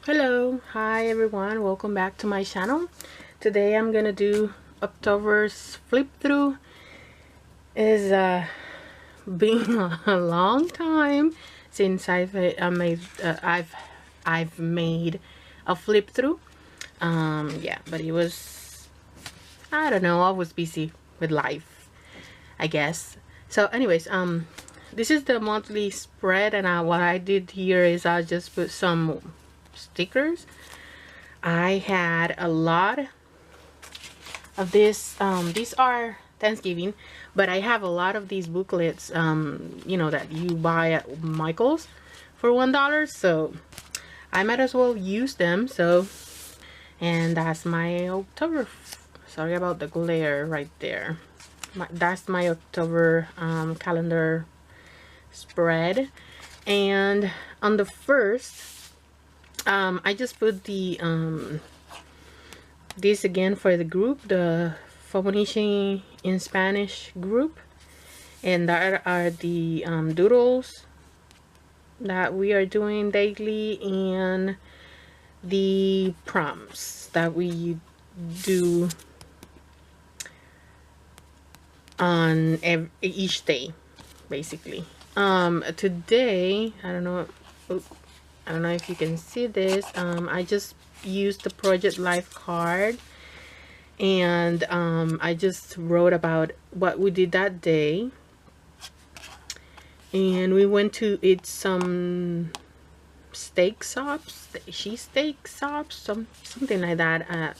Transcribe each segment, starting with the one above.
Hello, hi everyone, welcome back to my channel. Today I'm gonna do October's flip through. It's been a long time since I've made a flip through. Yeah, but it was, I don't know, I was busy with life, I guess. So anyways, this is the monthly spread, and what I did here is I just put some stickers. I had a lot of this. These are Thanksgiving, but I have a lot of these booklets, you know, that you buy at Michael's for $1, so I might as well use them. So, and that's my October, sorry about the glare right there. That's my October calendar spread. And on the first, I just put the this again for the group, the Fauxbonichi in Spanish group, and that are the doodles that we are doing daily, and the prompts that we do on each day, basically. Today, I don't know if you can see this. I just used the Project Life card, and I just wrote about what we did that day, and we went to eat some steak sops, cheesesteak sops, something like that,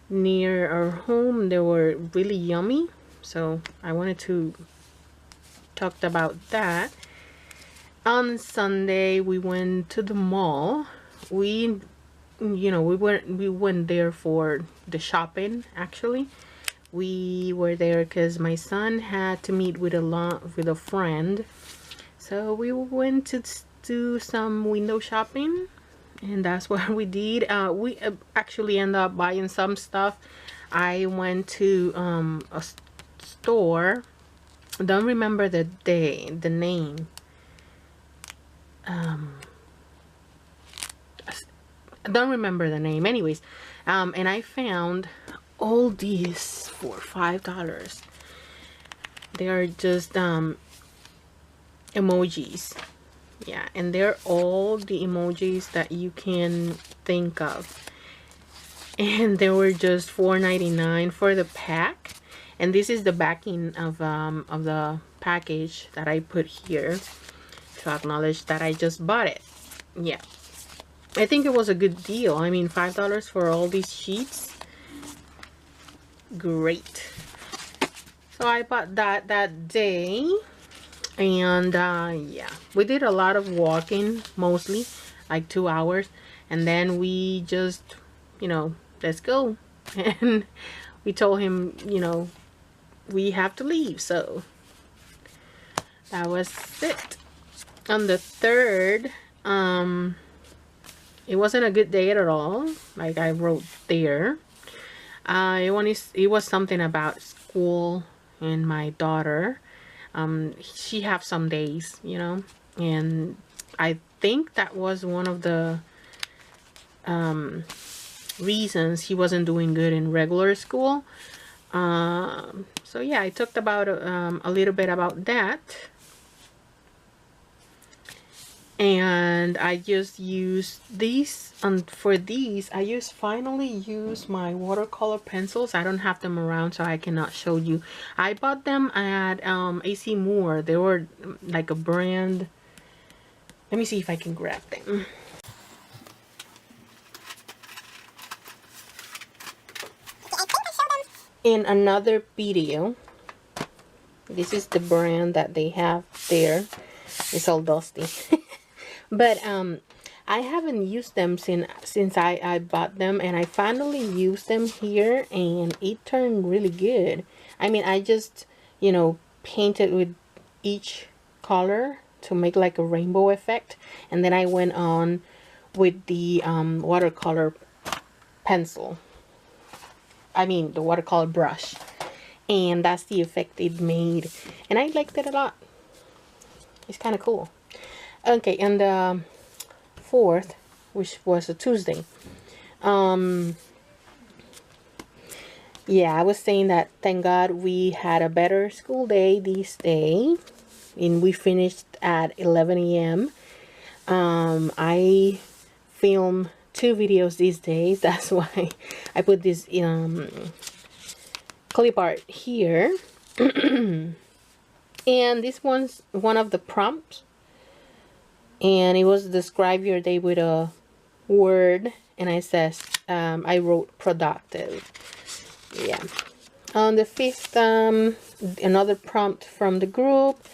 near our home. They were really yummy, so I wanted to talk about that. On Sunday we went to the mall. We went there for the shopping. Actually, we were there because my son had to meet with a friend, so we went to do some window shopping, and that's what we did. We actually ended up buying some stuff. I went to a store. I don't remember the name. I don't remember the name. Anyways, and I found all these for $5. They are just emojis. Yeah, and they're all the emojis that you can think of, and they were just $4.99 for the pack. And this is the backing of the package that I put here to acknowledge that I just bought it. Yeah, I think it was a good deal. I mean, $5 for all these sheets. Great. So I bought that day, and yeah, we did a lot of walking, mostly like 2 hours, and then we just, let's go. And we told him, we have to leave, so that was it. On the third, it wasn't a good day at all, like I wrote there. It was something about school and my daughter. She have some days, and I think that was one of the reasons he wasn't doing good in regular school. So yeah, I talked about a little bit about that. And I just used these, and for these I finally use my watercolor pencils. I don't have them around, so I cannot show you. I bought them at AC Moore. They were like a brand. Let me see if I can grab them. In another video. This is the brand that they have there. It's all dusty. But I haven't used them since I bought them, and I finally used them here, and it turned really good. I mean, I just, painted with each color to make like a rainbow effect, and then I went on with the watercolor pencil. I mean, the watercolor brush, and that's the effect it made, and I liked it a lot. It's kind of cool. Okay, and the fourth, which was a Tuesday. Yeah, I was saying that thank God we had a better school day this day, and we finished at 11 a.m. I film 2 videos these days. That's why I put this clip art here. And this one's one of the prompts, and it was describe your day with a word, and I wrote productive. Yeah. On the 5th, another prompt from the group,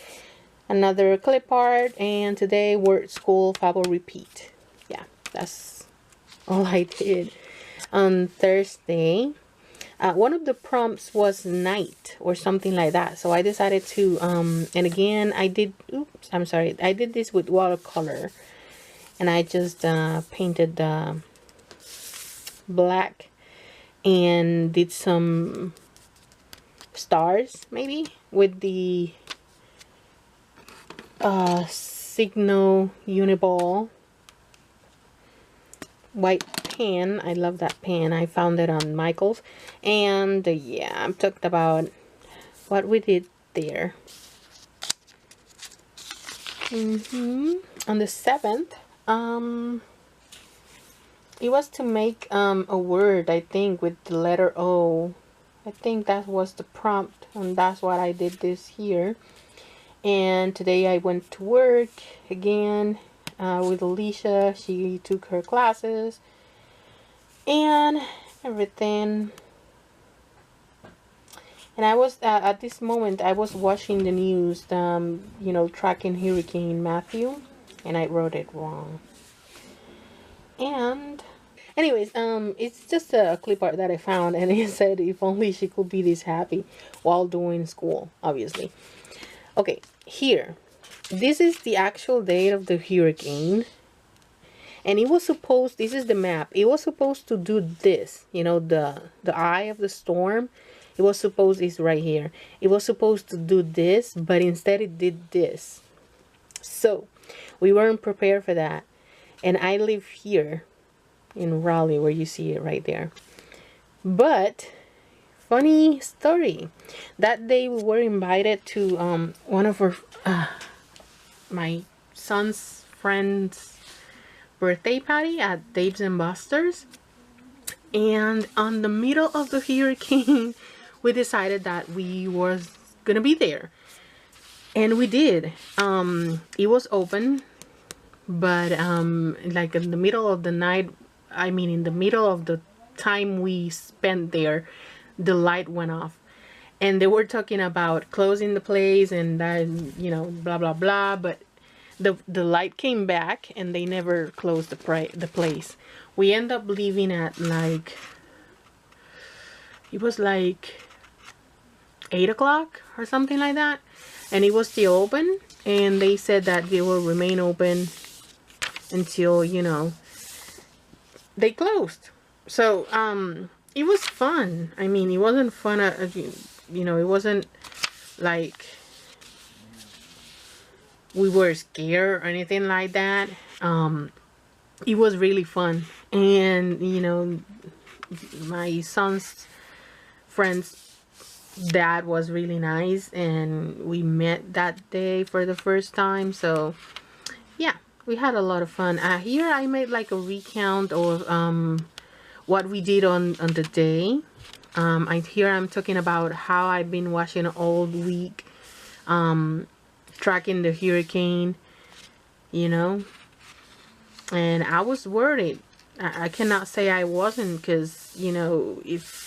another clip art, and today word school Fabo repeat. Yeah, that's all I did. On Thursday, one of the prompts was night or something like that, so I decided to and again I did I did this with watercolor, and I just painted the black and did some stars maybe with the Signo Uniball white pen. I love that pen. I found it on Michael's. And yeah, I'm talked about what we did there. On the 7th, it was to make a word, I think, with the letter O. I think that was the prompt, and that's what I did this here. And today I went to work again with Alicia. She took her classes and everything. And I was at this moment I was watching the news, you know, tracking Hurricane Matthew, and I wrote it wrong. And anyways, it's just a clip art that I found, and it said if only she could be this happy while doing school, obviously. Okay, here, this is the actual date of the hurricane, and it was supposed, this is the map, it was supposed to do this, you know, the eye of the storm. It was supposed, it's right here, it was supposed to do this, but instead it did this. So we weren't prepared for that. And I live here in Raleigh, where you see it right there. But funny story, that day we were invited to one of my son's friend's birthday party at Dave's and Buster's, and on the middle of the hurricane we decided that we was gonna be there, and we did. It was open, but like in the middle of the night, I mean in the middle of the time we spent there, the light went off, and they were talking about closing the place and that, you know, blah blah blah, but the light came back and they never closed the place. We end up leaving at like, it was like 8 o'clock or something like that, and it was still open, and they said that they will remain open until, you know, they closed. So it was fun. I mean, it wasn't fun, you know, it wasn't like we were scared or anything like that. It was really fun, and you know, my son's friend's dad was really nice, and we met that day for the first time. So yeah, we had a lot of fun. Here I made like a recount of what we did on the day. Here I'm talking about how I've been watching all week, tracking the hurricane, you know, and I was worried. I cannot say I wasn't, because, you know, if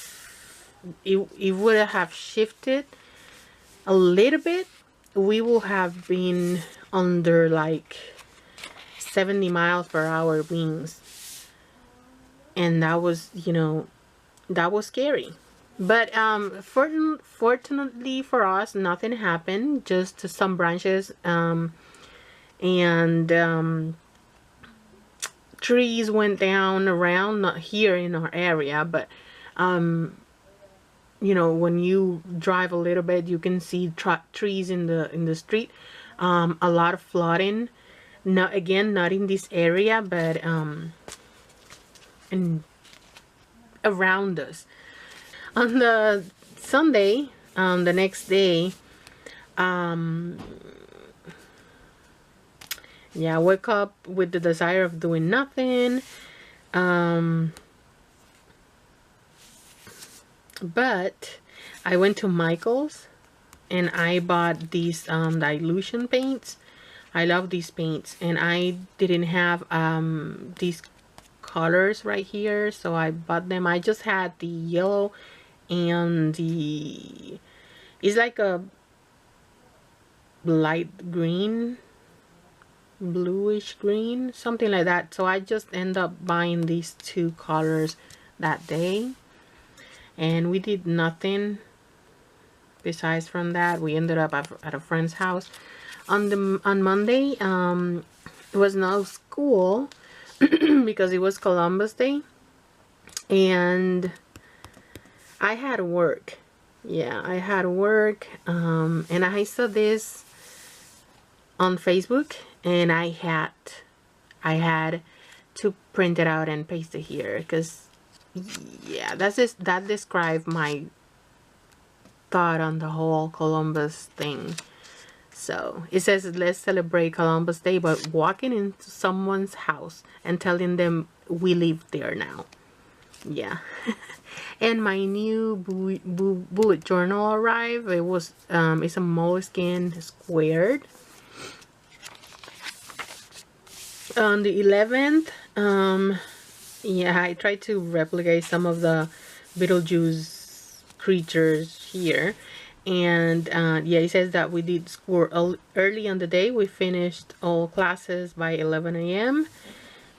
it would have shifted a little bit, we will have been under like 70 miles per hour winds, and that was, you know, that was scary. But fortunately for us, nothing happened, just some branches and trees went down around, not here in our area, but you know, when you drive a little bit, you can see trees in the street. A lot of flooding, not in this area, but and around us. On the Sunday, the next day, yeah, I woke up with the desire of doing nothing. But I went to Michael's and I bought these dilution paints. I love these paints, and I didn't have these colors right here, so I bought them. I just had the yellow and the, it's like a light green, bluish green, something like that. So I just end up buying these two colors that day, and we did nothing besides from that. We ended up at a friend's house. On Monday, it was no school because it was Columbus Day, and I had work. Yeah, I had work, and I saw this on Facebook, and I had to print it out and paste it here because, yeah, that described my thought on the whole Columbus thing. So it says, let's celebrate Columbus Day by walking into someone's house and telling them we live there now. Yeah. And my new bullet journal arrived. It was it's a moleskin squared. On the 11th, yeah, I tried to replicate some of the Beetlejuice creatures here. And yeah, it says that we did school early on the day. We finished all classes by 11 a.m.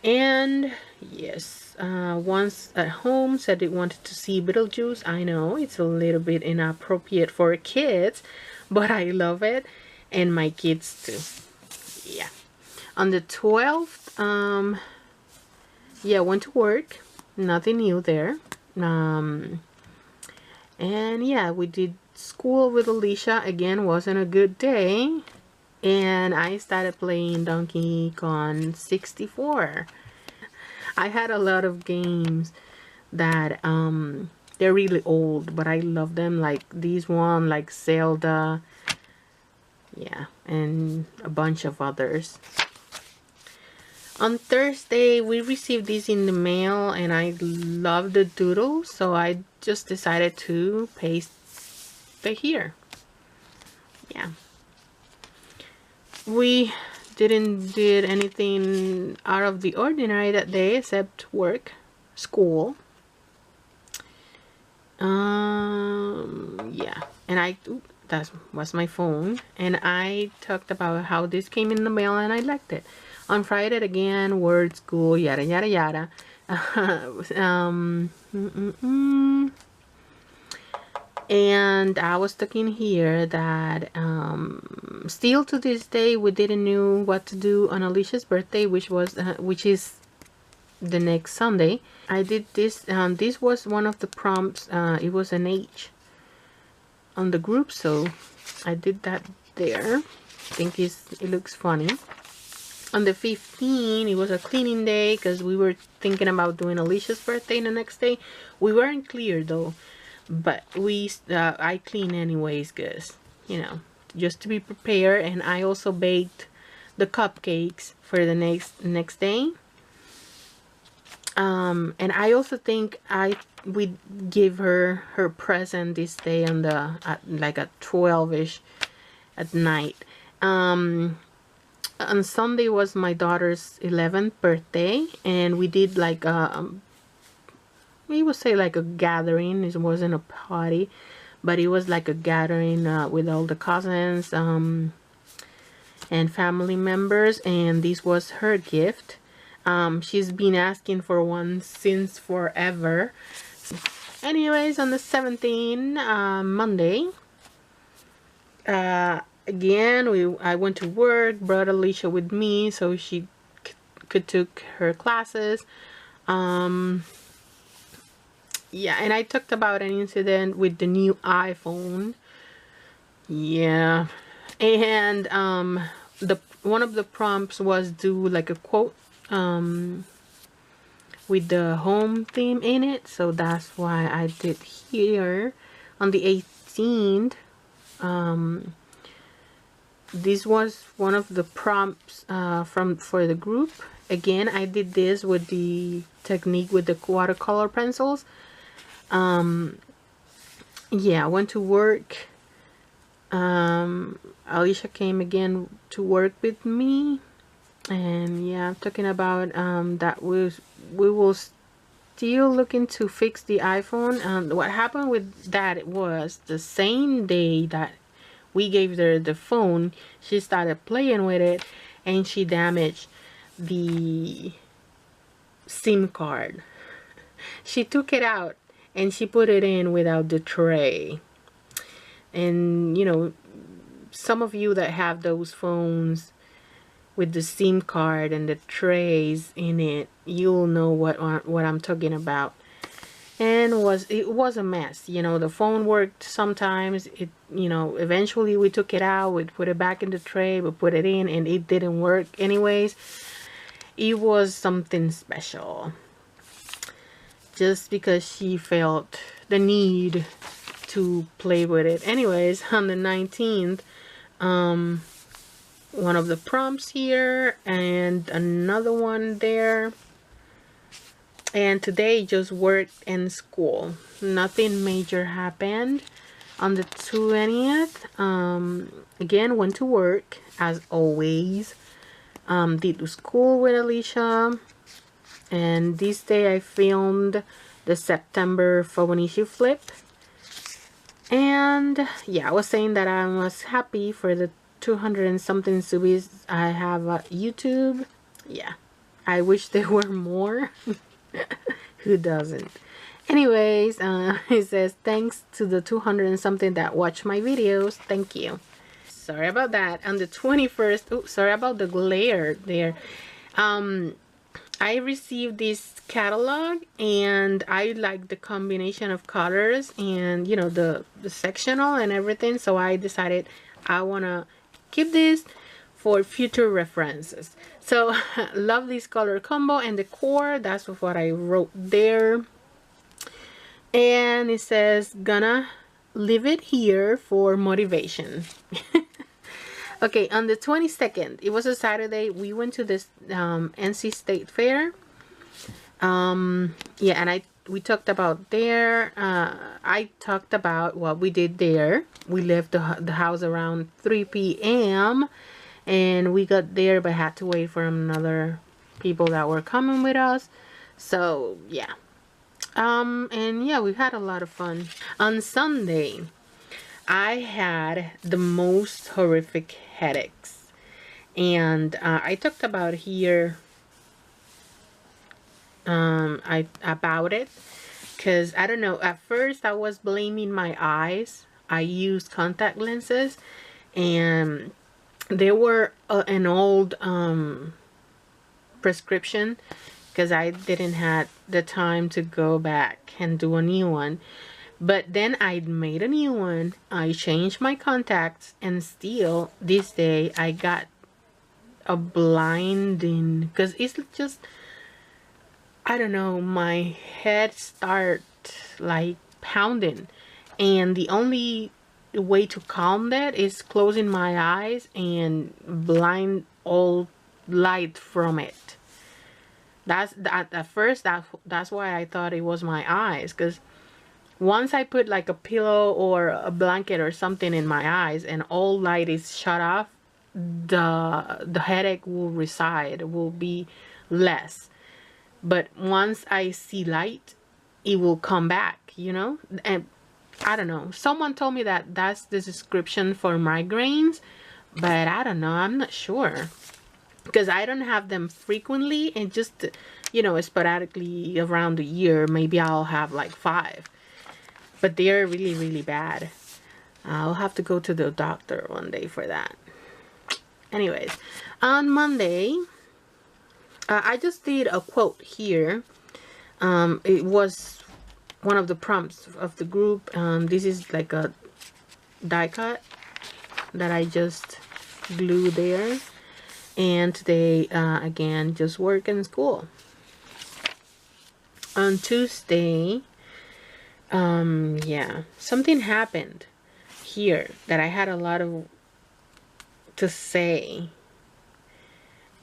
And yes, once at home said it wanted to see Beetlejuice. I know it's a little bit inappropriate for kids, but I love it, and my kids too. Yeah. On the 12th, yeah, went to work. Nothing new there. And yeah, we did school with Alicia. Again, wasn't a good day, and I started playing Donkey Kong 64. I had a lot of games that they're really old, but I love them, like these one, like Zelda, yeah, and a bunch of others. On Thursday, we received this in the mail, and I love the doodle, so I just decided to paste it here. Yeah. We didn't did anything out of the ordinary that day except work, school. Yeah, and that was my phone, and I talked about how this came in the mail and I liked it. On Friday again, word, school, yada yada yada. And I was talking here that still to this day we didn't know what to do on Alicia's birthday, which is the next Sunday. I did this. This was one of the prompts. It was an H on the group, so I did that there. I think it looks funny. On the 15th, it was a cleaning day because we were thinking about doing Alicia's birthday the next day. We weren't clear though, but I clean anyways, cause you know, just to be prepared. And I also baked the cupcakes for the next day. And I also think we give her present this day on like at 12ish at night. On Sunday was my daughter's 11th birthday, and we did like we would say like a gathering. It wasn't a party, but it was like a gathering with all the cousins and family members, and this was her gift. She's been asking for one since forever. Anyways, on the 17th, Monday, again, I went to work, brought Alicia with me so she could took her classes. Yeah, and I talked about an incident with the new iPhone. Yeah, and one of the prompts was do like a quote with the home theme in it, so that's why I did here on the 18th. This was one of the prompts for the group. Again, I did this with the technique with the watercolor pencils. Yeah, I went to work. Alicia came again to work with me, and yeah, I'm talking about that we will still looking to fix the iPhone. What happened with that, it was the same day that we gave her the phone, she started playing with it and she damaged the SIM card. She took it out and she put it in without the tray. And you know, some of you that have those phones with the SIM card and the trays in it, you'll know what I'm talking about. And it was a mess. You know, the phone worked sometimes. It, you know, eventually we took it out, we put it back in the tray, we put it in, and it didn't work anyways. It was something special, just because she felt the need to play with it. Anyways, on the 19th, one of the prompts here and another one there. And today just work and school. Nothing major happened. On the 20th, again went to work as always. Did the school with Alicia. And this day I filmed the September Fauxbonichi flip. And yeah, I was saying that I was happy for the 200 and something subs I have at YouTube. Yeah, I wish there were more. Who doesn't? Anyways, it says thanks to the 200 and something that watch my videos. Thank you. Sorry about that. On the 21st, oh, sorry about the glare there. I received this catalog and I like the combination of colors and, you know, the sectional and everything. So I decided I want to keep this for future references. So love this color combo and the core. That's what I wrote there. And it says gonna leave it here for motivation. Okay, on the 22nd, it was a Saturday, we went to this NC State Fair. Yeah, and we talked about there. I talked about what we did there. We left the house around 3 p.m. and we got there but had to wait for another people that were coming with us. So yeah, and yeah, we had a lot of fun. On Sunday I had the most horrific headaches, and I talked about here about it, because I don't know, at first I was blaming my eyes. I used contact lenses and they were an old prescription, because I didn't have the time to go back and do a new one. But then I made a new one, I changed my contacts, and still this day I got a blinding, because it's just, I don't know, my head start like pounding, and the only way to calm that is closing my eyes and blind all light from it. That's at first that's why I thought it was my eyes, because once I put like a pillow or a blanket or something in my eyes and all light is shut off, the headache will reside, will be less. But once I see light, it will come back, you know. And I don't know, someone told me that that's the description for migraines, but I don't know, I'm not sure, because I don't have them frequently, and just, you know, sporadically around the year maybe I'll have like 5, but they're really, really bad. I'll have to go to the doctor one day for that. Anyways, on Monday, I just did a quote here. It was one of the prompts of the group. This is like a die cut that I just glued there. And today, again, just work and school. on Tuesday, yeah, something happened here that I had a lot of to say.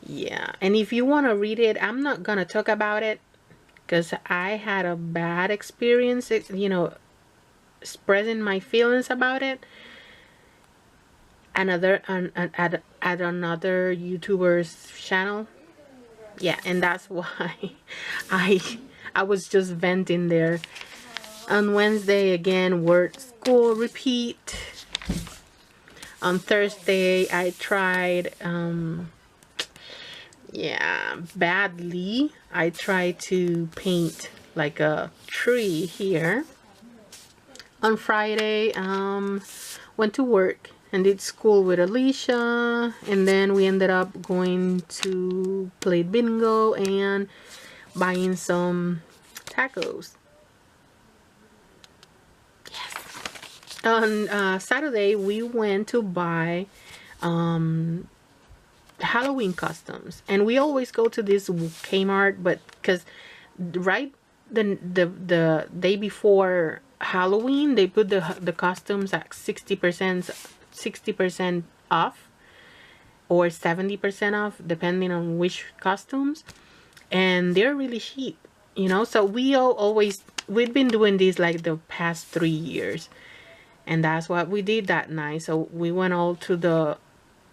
Yeah, and if you want to read it, I'm not gonna talk about it because I had a bad experience, you know, expressing my feelings about it. Another at another YouTuber's channel. Yeah, and that's why I I was just venting there. On Wednesday again, word school repeat. On Thursday I tried yeah, badly. I tried to paint like a tree here. On Friday, went to work and did school with Alicia, and then we ended up going to play bingo and buying some tacos. Yes. On Saturday, we went to buy Halloween costumes, and we always go to this Kmart, but because right the day before Halloween they put the costumes at 60% off or 70% off depending on which costumes, and they're really cheap, you know. So we've been doing this like the past 3 years, and that's what we did that night. So we went all to the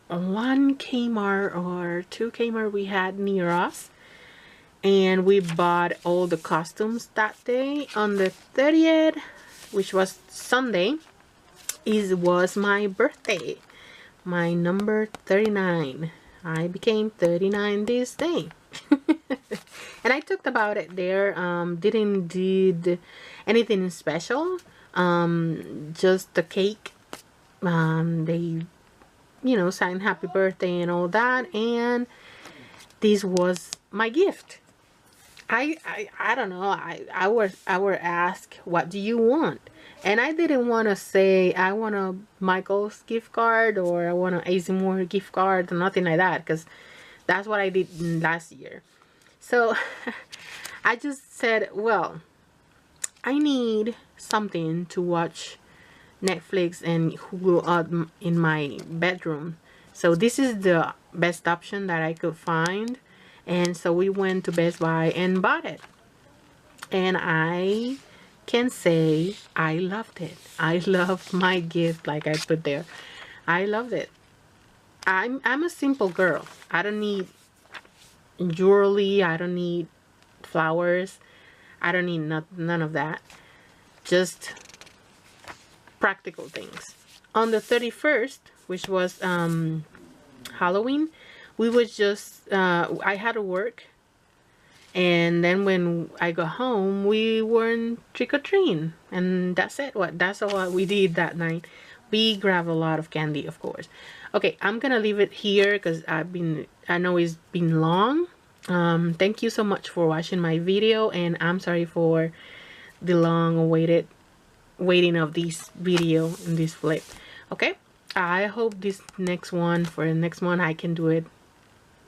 one Kmart or two Kmart we had near us, and we bought all the costumes that day. On the 30th, which was Sunday, it was my birthday, my number 39. I became 39 this day. And I talked about it there. Didn't did anything special, just the cake. They, you know, sang happy birthday and all that, and this was my gift. I don't know. I was asked, what do you want? And I didn't want to say I want a Michael's gift card or I want an Azimor gift card or nothing like that, because that's what I did last year. So I just said, well, I need something to watch Netflix and Hulu in my bedroom. So this is the best option that I could find. And so we went to Best Buy and bought it. And I can say I loved it. I loved my gift, like I put there. I loved it. I'm a simple girl. I don't need jewelry. I don't need flowers. I don't need none of that. Just practical things. On the 31st, which was Halloween, we was just I had to work, and then when I got home we weren't trick-or-treating, and that's it. That's all we did that night. We grabbed a lot of candy, of course. Okay, I'm gonna leave it here because I know it's been long. Thank you so much for watching my video, and I'm sorry for the long waiting of this video and this flip. Okay, I hope this next one I can do it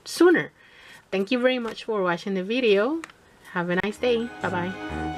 sooner. Thank you very much for watching the video. Have a nice day. Bye bye.